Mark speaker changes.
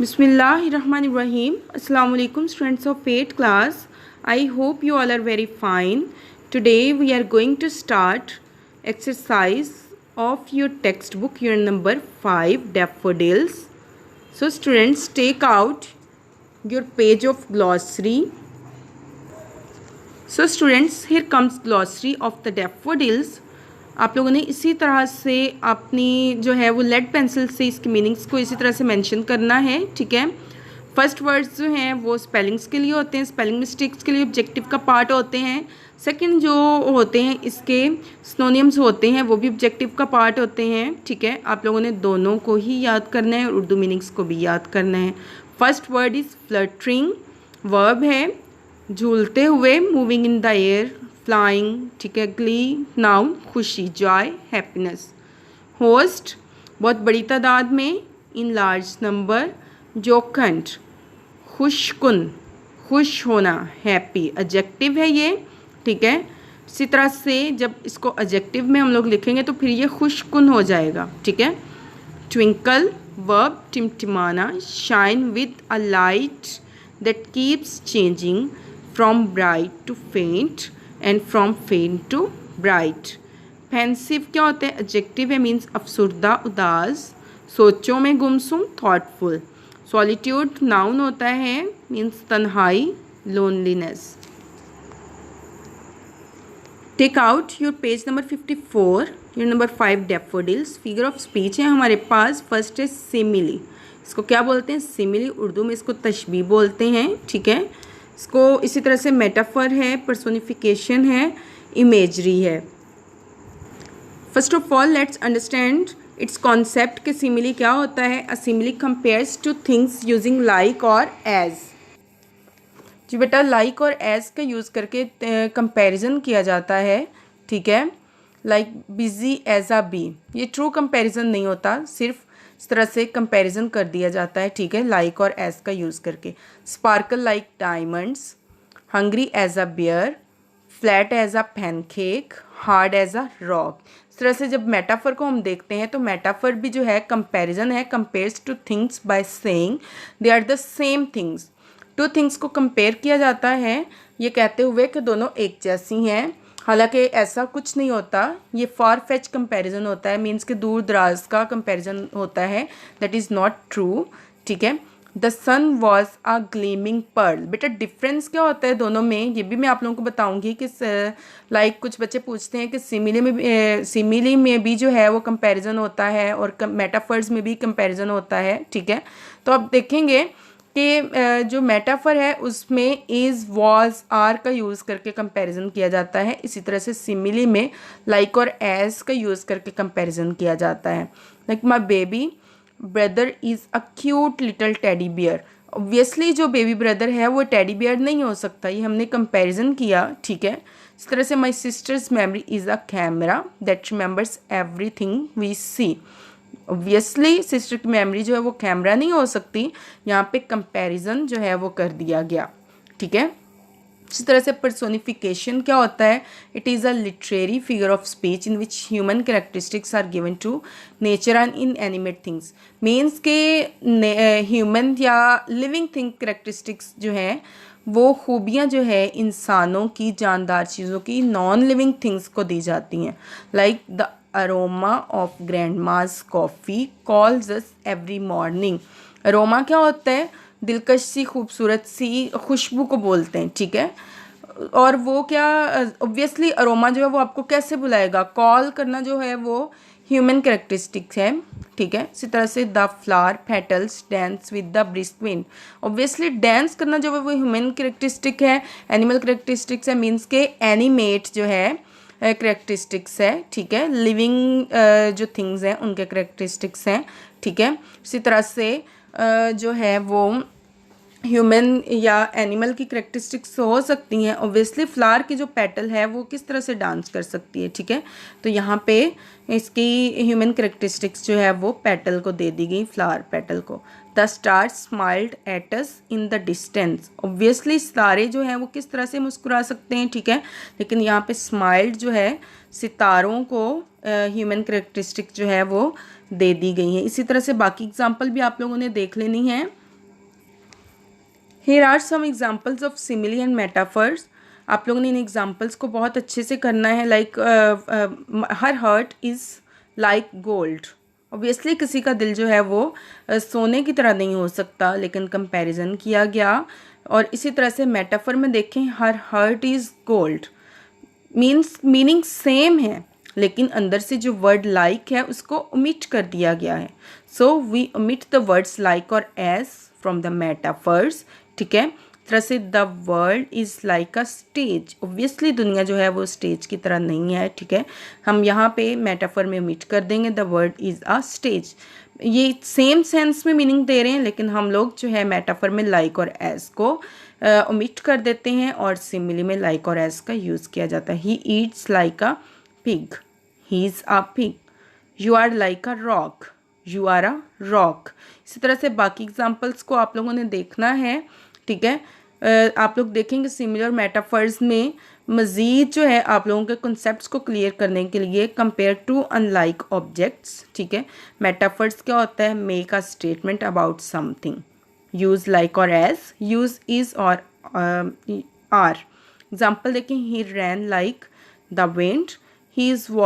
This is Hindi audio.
Speaker 1: Bismillahirrahmanirrahim. Assalamu alaikum students of 8th class. I hope you all are very fine. Today we are going to start exercise of your textbook, your number 5, daffodils. So students, take out your page of glossary. So students, here comes glossary of the daffodils. आप लोगों ने इसी तरह से अपनी जो है वो लेड पेंसिल से इसकी मीनिंग्स को इसी तरह से मेंशन करना है, ठीक है। फर्स्ट वर्ड्स जो हैं वो स्पेलिंग्स के लिए होते हैं, स्पेलिंग मिस्टेक्स के लिए ऑब्जेक्टिव का पार्ट होते हैं। सेकंड जो होते हैं इसके सिनोनिम्स होते हैं वो भी ऑब्जेक्टिव का पार्ट होते हैं, ठीक है। आप लोगों ने दोनों को ही याद करना है और उर्दू मीनिंग्स को भी याद करना है। First word is fluttering, verb है झूलते हुए, moving in the air, flying, ठीक है। ग्ली, नाउन खुशी, जॉय, हैप्पीनेस। होस्ट बहुत बड़ी तादाद में, इन लार्ज नंबर। जोखंड खुशकुन, खुश होना, हैप्पी, एडजेक्टिव है ये, ठीक है। इसी तरह से जब इसको एडजेक्टिव में हम लोग लिखेंगे तो फिर ये खुशकुन हो जाएगा, ठीक है। ट्विंकल वर्ब टिमटिमाना, shine with a light that keeps changing from bright to faint and from faint to bright. Pensive क्या होता है, एडजेक्टिव है, मीन्स अफसुर्दा, उदास। सोचों में गुमसुम, थॉटफुल। सॉलिट्यूड नाउन होता है, मीन्स तन्हाई, loneliness. Take out your page number 54, your number 5 daffodils. Figure of speech है हमारे पास। फर्स्ट है सिमिली, इसको क्या बोलते हैं, सिमिली, उर्दू में इसको तशबीह बोलते हैं, ठीक है। इसको इसी तरह से मेटाफर है, पर्सोनिफिकेशन है, इमेजरी है। First of all let's understand its concept कि सिमिली क्या होता है। A simile compares two things using like और एज। जी बेटा, लाइक और एज का यूज़ करके कंपैरिजन किया जाता है, ठीक है। Like busy as a bee, ये ट्रू कंपैरिजन नहीं होता, सिर्फ इस तरह से कंपैरिजन कर दिया जाता है, ठीक है, लाइक और एज का यूज़ करके। Sparkle like diamonds, hungry as a bear, flat as a pancake, hard as a rock. इस तरह से जब मेटाफर को हम देखते हैं तो मेटाफर भी जो है कंपैरिजन है, compares two things by saying they are the same things. Two things को कंपेयर किया जाता है ये कहते हुए कि दोनों एक जैसी हैं, हालांकि ऐसा कुछ नहीं होता। ये फार फेच कंपैरिजन होता है, मीन्स के दूर दराज का कंपैरिजन होता है, दैट इज़ नॉट ट्रू, ठीक है। The sun was a gleaming pearl, बेटा डिफरेंस क्या होता है दोनों में ये भी मैं आप लोगों को बताऊंगी कि लाइक कुछ बच्चे पूछते हैं कि सिमिली में भी जो है वो कंपैरिजन होता है और मेटाफर्स में भी कंपैरिजन होता है, ठीक है। तो आप देखेंगे कि जो मेटाफर है उसमें इज़, वॉज, आर का यूज़ करके कंपैरिजन किया जाता है। इसी तरह से सिमिली में लाइक और एज का यूज़ करके कंपैरिजन किया जाता है। Like my baby brother is a cute little teddy bear. Obviously जो बेबी ब्रदर है वो टेडी बियर नहीं हो सकता, ये हमने कंपैरिजन किया, ठीक है। इस तरह से my sister's memory is a camera that remembers everything we see. Obviously sister की मेमोरी जो है वो कैमरा नहीं हो सकती, यहाँ पे कंपैरिजन जो है वो कर दिया गया, ठीक है। इसी तरह से पर्सोनिफिकेशन क्या होता है, it is a literary figure of speech in which human characteristics are given to nature and inanimate things. Means के ह्यूमन या लिविंग थिंग कैरेक्टरिस्टिक्स जो हैं वो खूबियाँ जो है इंसानों की, जानदार चीज़ों की, नॉन लिविंग थिंग्स को दी जाती हैं। Like the aroma of grandma's coffee calls us every morning. Aroma क्या होता है, दिलकश सी, खूबसूरत सी खुशबू को बोलते हैं, ठीक है। और वो क्या, ऑब्वियसली अरोमा जो है वो आपको कैसे बुलाएगा, कॉल करना जो है वो ह्यूमन कैरेक्टरिस्टिक्स है, ठीक है। इसी तरह से the flower petals dance with the brisk wind. Obviously dance करना जो है वो ह्यूमन कैरेक्टरिस्टिक है, एनिमल कैरेक्टरिस्टिक्स है, मीन्स के एनिमेट जो है कैरेक्टरिस्टिक्स है, ठीक है। लिविंग जो थिंग्स हैं उनके कैरेक्टरिस्टिक्स हैं, ठीक है। इसी तरह से जो है वो ह्यूमन या एनिमल की कैरेक्टरिस्टिक्स हो सकती हैं। ऑब्वियसली फ्लावर की जो पेटल है वो किस तरह से डांस कर सकती है, ठीक है। तो यहाँ पे इसकी ह्यूमन कैरेक्टरिस्टिक्स जो है वो पेटल को दे दी गई, फ्लावर पेटल को। The star smiled at us in the distance. Obviously सितारे जो हैं वो किस तरह से मुस्कुरा सकते हैं, ठीक है, लेकिन यहाँ पे स्माइल्ड जो है सितारों को ह्यूमन कैरेक्टरिस्टिक जो है वो दे दी गई हैं। इसी तरह से बाकी एग्जाम्पल भी आप लोगों ने देख लेनी है, Here are some examples of simile and metaphors. आप लोगों ने इन एग्जाम्पल्स को बहुत अच्छे से करना है. Like her heart is like gold. Obviously किसी का दिल जो है वो सोने की तरह नहीं हो सकता, लेकिन कंपैरिजन किया गया. और इसी तरह से मेटाफर में देखें, her heart is gold meaning same है, लेकिन अंदर से जो वर्ड लाइक है उसको ओमिट कर दिया गया है. So we omit the words like और एज फ्रॉम द मेटाफर्स. ठीक है. तरह से the world is like a stage. Obviously दुनिया जो है वो स्टेज की तरह नहीं है. ठीक है. हम यहाँ पे मेटाफर में ओमिट कर देंगे the world is a stage. ये सेम सेंस में मीनिंग दे रहे हैं, लेकिन हम लोग जो है मेटाफर में लाइक और एज को ओमिट कर देते हैं और सिमिली में लाइक और एज का यूज़ किया जाता है. He eats like a pig. He is a pig. You are like a rock. You are a rock. इसी तरह से बाकी एग्जाम्पल्स को आप लोगों ने देखना है. ठीक है. आप लोग देखेंगे सिमिलर मेटाफर्स में मज़ीद जो है आप लोगों के कॉन्सेप्ट्स को क्लियर करने के लिए कंपेयर टू अनलाइक ऑब्जेक्ट्स. ठीक है. मेटाफर्स क्या होता है? Make a statement about something. Use like और एज, यूज़ इज़ और आर. एग्जाम्पल देखें, he ran like the wind. He is